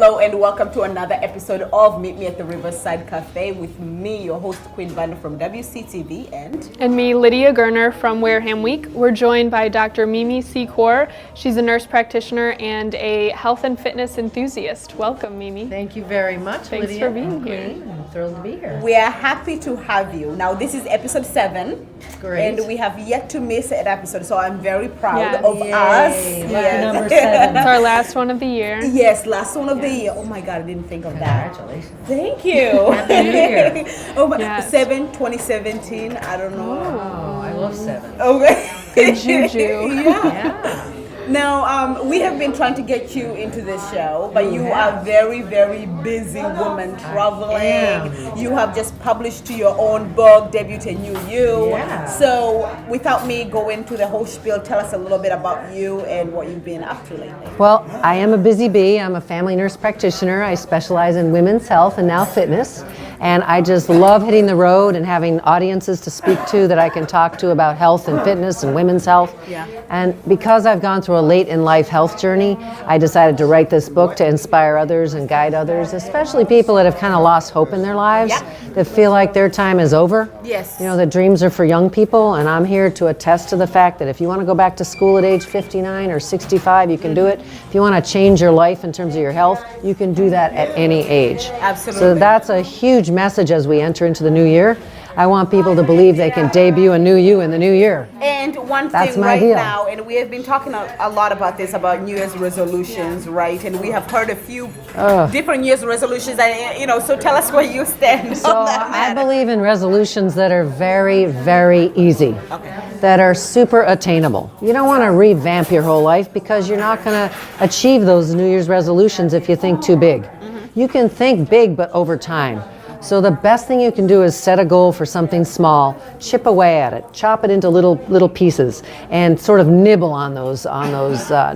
Hello and welcome to another episode of Meet Me at the Riverside Cafe with me, your host Queen Vanda from WCTV and me, Lydia Gerner from Wareham Week. We're joined by Dr. Mimi Secor. She's a nurse practitioner and a health and fitness enthusiast. Welcome, Mimi. Thank you very much, Thanks Lydia. for being here. I'm thrilled to be here. We are happy to have you. Now this is episode 7. Great. And we have yet to miss an episode, so I'm very proud Yes. of Yay. us. Lucky number 7. It's our last one of the year. Yes, last one of the year. Oh my God, I didn't think of that. Congratulations. Thank you. Happy New Year. Oh my, Yes. 2017, I don't know. Oh, I love 7. Okay. Good juju. Yeah. Now, we have been trying to get you into this show, but you are very, very busy woman traveling. am. You have just published your own book, Debut a New You. Yeah. So, without me going to the whole spiel, tell us a little bit about you and what you've been up to lately. Well, I am a busy bee. I'm a family nurse practitioner. I specialize in women's health and now fitness. And I just love hitting the road and having audiences to speak to that I can talk to about health and fitness and women's health. Yeah. And because I've gone through a late in life health journey, I decided to write this book to inspire others and guide others, especially people that have kind of lost hope in their lives, that feel like their time is over. Yes. You know, the dreams are for young people, and I'm here to attest to the fact that if you want to go back to school at age 59 or 65, you can do it. If you want to change your life in terms of your health, you can do that at any age. Absolutely. So that's a huge message as we enter into the new year. I want people to believe they can debut a new you in the new year. And one That's thing my right deal. now, and we have been talking a lot about this, about New Year's resolutions, right? And we have heard a few different New Year's resolutions, and so tell us where you stand So on that I matter. believe in resolutions that are very, very easy, that are super attainable. You don't want to revamp your whole life because you're not going to achieve those New Year's resolutions if you think too big. You can think big, but over time. So the best thing you can do is set a goal for something small, chip away at it, chop it into little pieces, and sort of nibble on those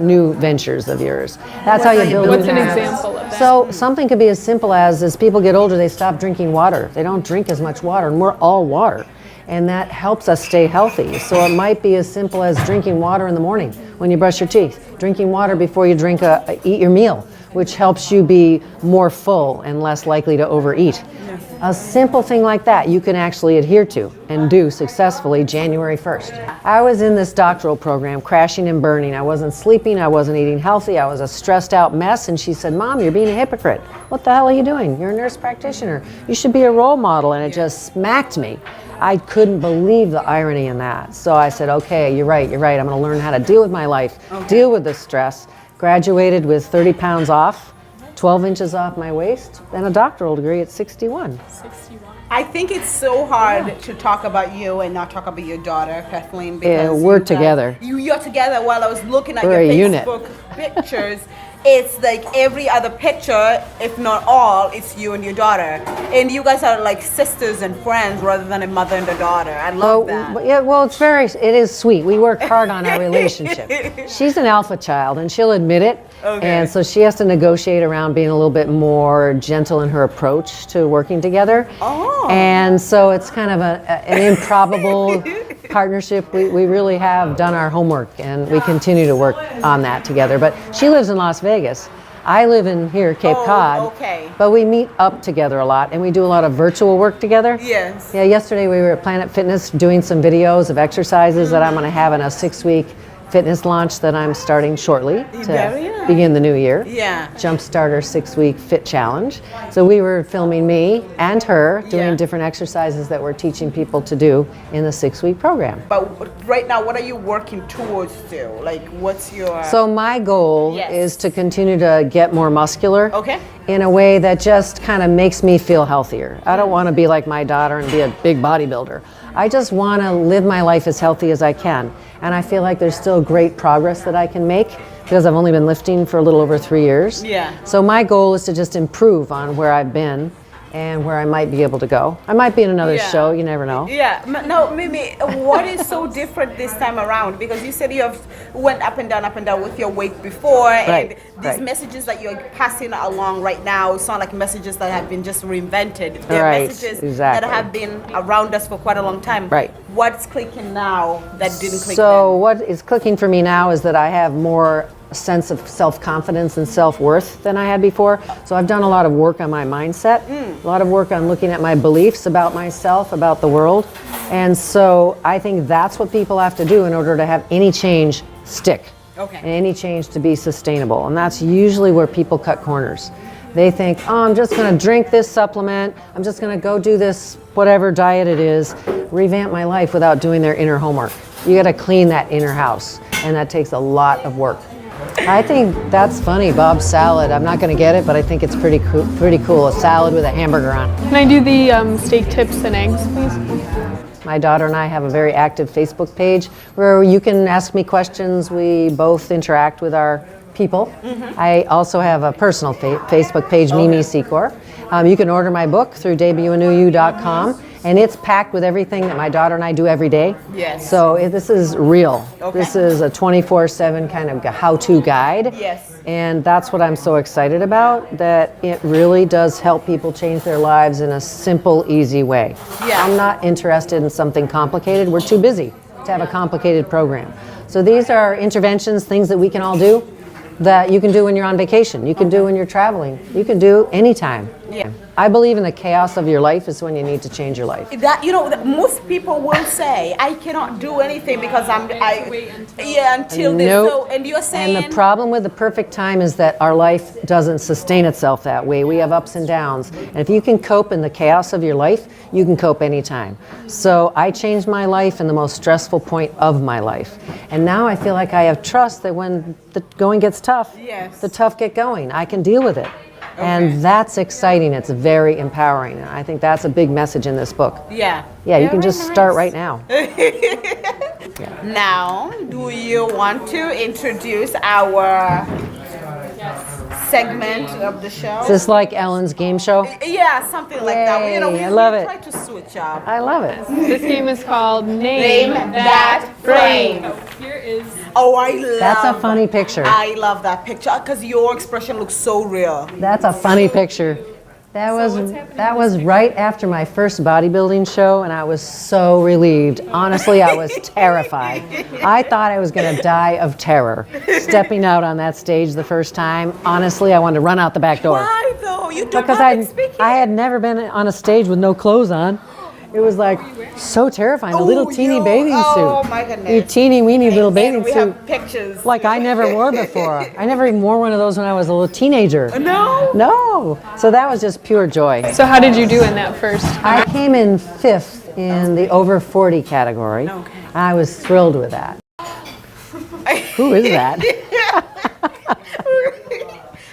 new ventures of yours. That's how you build. What's new an habits. example of that? So something could be as simple as people get older, they stop drinking water. They don't drink as much water, and we're all water. And that helps us stay healthy. So it might be as simple as drinking water in the morning when you brush your teeth, drinking water before you eat your meal, which helps you be more full and less likely to overeat. A simple thing like that you can actually adhere to and do successfully January 1st. I was in this doctoral program, crashing and burning. I wasn't sleeping, I wasn't eating healthy, I was a stressed out mess, and she said, "Mom, you're being a hypocrite. What the hell are you doing? You're a nurse practitioner. You should be a role model," and it just smacked me. I couldn't believe the irony in that. So I said, okay, you're right. I'm going to learn how to deal with my life, deal with the stress. Graduated with 30 pounds off, 12 inches off my waist, and a doctoral degree at 61. I think it's so hard to talk about you and not talk about your daughter, Kathleen, Yeah, because we're you guys- together. You're together. While I was looking at We're your a unit. Facebook pictures, it's like every other picture, if not all, it's you and your daughter. And you guys are like sisters and friends rather than a mother and a daughter. I love that. Yeah, well, it is sweet. We work hard on our relationship. She's an alpha child, and she'll admit it. Okay. And so she has to negotiate around being a little bit more gentle in her approach to working together. Oh. And so it's kind of an improbable partnership. We really have done our homework, and we continue to work on that together. But she lives in Las Vegas. I live in here, Cape Cod. Okay. But we meet up together a lot, and we do a lot of virtual work together. Yes. Yeah, yesterday we were at Planet Fitness doing some videos of exercises that I'm going to have in a 6-week fitness launch that I'm starting shortly Very to nice. begin the new year. Yeah. Jumpstart our 6-week fit challenge. So we were filming me and her doing different exercises that we're teaching people to do in the 6-week program. But right now, what are you working towards to? Like, what's your... So my goal Yes. is to continue to get more muscular Okay. in a way that just kind of makes me feel healthier. I don't want to be like my daughter and be a big bodybuilder. I just want to live my life as healthy as I can. And I feel like there's still great progress that I can make because I've only been lifting for a little over 3 years. Yeah. So my goal is to just improve on where I've been and where I might be able to go. I might be in another show, you never know. Yeah, no, Mimi, what is so different this time around? Because you said you have went up and down with your weight before, Right, and these messages that you're passing along right now sound like messages that have been just reinvented. They're Right, messages that exactly. have been around us for quite a long time. Right. What's clicking now that didn't click So then? what is clicking for me now is that I have more sense of self-confidence and self-worth than I had before. So I've done a lot of work on my mindset, a lot of work on looking at my beliefs about myself, about the world. And so I think that's what people have to do in order to have any change stick. Okay. And any change to be sustainable. And that's usually where people cut corners. They think, oh, I'm just going to drink this supplement. I'm just going to go do this, whatever diet it is, revamp my life without doing their inner homework. You got to clean that inner house. And that takes a lot of work. I think that's funny, Bob's salad. I'm not going to get it, but I think it's pretty cool. A salad with a hamburger on. Can I do the steak tips and eggs, please? My daughter and I have a very active Facebook page where you can ask me questions. We both interact with our people. I also have a personal Facebook page, Mimi Secor. You can order my book through debutandyou.com, and it's packed with everything that my daughter and I do every day. Yes. So this is real. Okay. This is a 24/7 kind of how-to guide. Yes. And that's what I'm so excited about, that it really does help people change their lives in a simple, easy way. Yeah. I'm not interested in something complicated. We're too busy to have a complicated program. So these are interventions, things that we can all do, that you can do when you're on vacation, you can do when you're traveling, you can do anytime. Yeah. I believe in the chaos of your life is when you need to change your life. That, you know, that most people will say, I cannot do anything because until this. Nope. So, and you're saying. And the problem with the perfect time is that our life doesn't sustain itself that way. We have ups and downs. And if you can cope in the chaos of your life, you can cope anytime. So I changed my life in the most stressful point of my life. And now I feel like I have trust that when the going gets tough, Yes. the tough get going. I can deal with it. And that's exciting. It's very empowering. And I think that's a big message in this book. Yeah. Yeah, you Very can just nice. start right now. Now, do you want to introduce our segment of the show? Is this like Ellen's game show? Yeah, something like that. You know, Yay, I love it. try to switch up. I love it. This game is called Name That Frame. Here is Oh, I love. That's a funny picture. I love that picture because your expression looks so real. That's a funny picture. That was right after my first bodybuilding show, and I was so relieved. Honestly, I was terrified. I thought I was going to die of terror stepping out on that stage the first time. Honestly, I wanted to run out the back door. Why though? You do Because public speaking. I had never been on a stage with no clothes on. It was like so terrifying. A little teeny bathing suit. Oh my goodness. A teeny weeny little bathing we suit. have pictures. Like I never wore before. I never even wore one of those when I was a little teenager. No. No. So that was just pure joy. So how did you do in that first? I came in 5th in the over 40 category. Okay. I was thrilled with that. Who is that?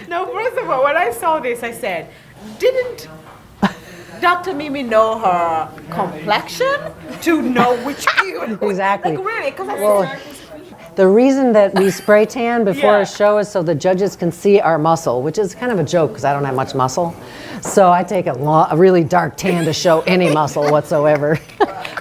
No, first of all, when I saw this, I said, didn't Dr. Mimi know her complexion to know which you? Exactly. Like really? Because I Well, the reason that we spray tan before Yeah. a show is so the judges can see our muscle, which is kind of a joke because I don't have much muscle. So I take a really dark tan to show any muscle whatsoever.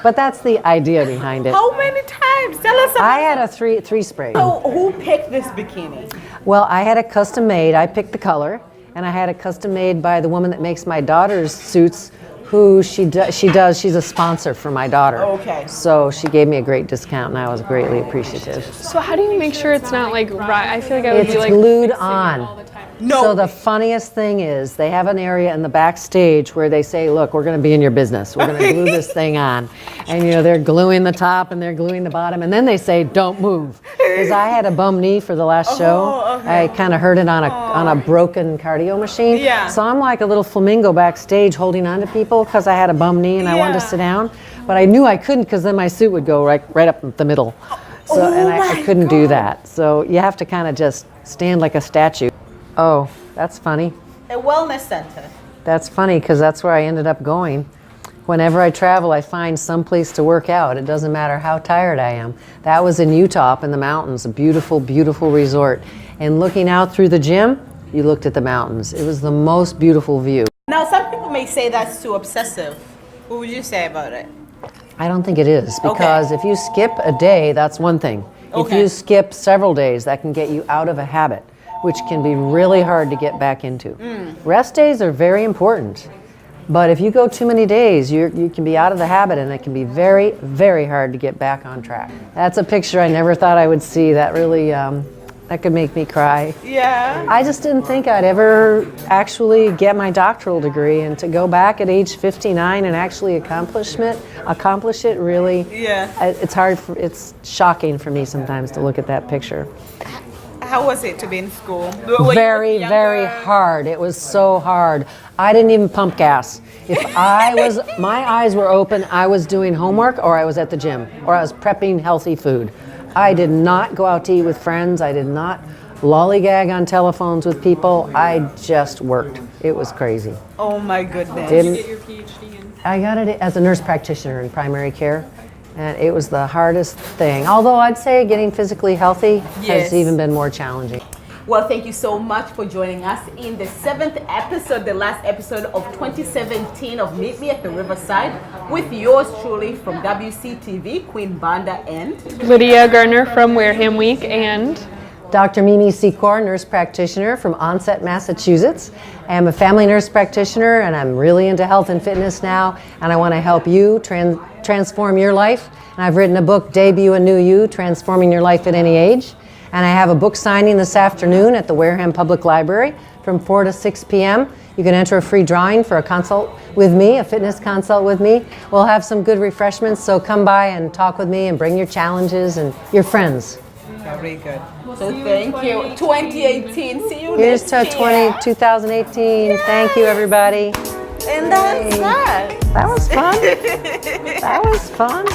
But that's the idea behind it. how many times? Tell us about I had a three spray. So who picked this bikini? Well, I had it custom made. I picked the color, and I had it custom made by the woman that makes my daughter's suits, who she's a sponsor for my daughter. Okay. So she gave me a great discount, and I was greatly appreciative. So how do you make sure it's not like I feel like I would It's be like glued fixing it on. all the time. No. So the funniest thing is they have an area in the backstage where they say, look, we're going to be in your business. We're going to glue this thing on. And, you know, they're gluing the top and they're gluing the bottom. And then they say, don't move. Because I had a bum knee for the last show. okay. I kind of hurt it on a broken cardio machine. Yeah. So I'm like a little flamingo backstage holding on to people because I had a bum knee and I wanted to Yeah. sit down. But I knew I couldn't because then my suit would go right up the middle. So, and I couldn't do that. So you have to kind of just stand like a statue. Oh, that's funny. A wellness center. That's funny because that's where I ended up going. Whenever I travel, I find some place to work out. It doesn't matter how tired I am. That was in Utah up in the mountains, a beautiful, beautiful resort. And looking out through the gym, you looked at the mountains. It was the most beautiful view. Now, some people may say that's too obsessive. What would you say about it? I don't think it is because if you skip a day, that's one thing. If Okay. you skip several days, that can get you out of a habit, which can be really hard to get back into. Rest days are very important, but if you go too many days, you can be out of the habit and it can be very, very hard to get back on track. That's a picture I never thought I would see. That really That could make me cry. Yeah. I just didn't think I'd ever actually get my doctoral degree, and to go back at age 59 and actually accomplish it really, it's hard, it's shocking for me sometimes to look at that picture. How was it to be in school? Were Very, you very younger? hard. It was so hard. I didn't even pump gas. If my eyes were open, I was doing homework or I was at the gym or I was prepping healthy food. I did not go out to eat with friends. I did not lollygag on telephones with people. I just worked. It was crazy. Oh my goodness. Did you get your PhD in? I got it as a nurse practitioner in primary care, and it was the hardest thing. Although I'd say getting physically healthy has even been more challenging. Well, thank you so much for joining us in the 7th episode, the last episode of 2017 of Meet Me at the Riverside, with yours truly from WCTV, Queen Banda and Lydia Gerner from Wareham Week and Dr. Mimi Secor, nurse practitioner from Onset, Massachusetts. I'm a family nurse practitioner and I'm really into health and fitness now, and I want to help you transform your life. And I've written a book, Debut a New You, Transforming Your Life at Any Age. And I have a book signing this afternoon at the Wareham Public Library from 4 to 6 p.m. You can enter a free drawing for a consult with me, a fitness consult with me. We'll have some good refreshments, so come by and talk with me and bring your challenges and your friends. very good. So thank you. 2018. See you Here's next to year. 2018. Thank you, everybody. And that's that. That was fun. That was fun.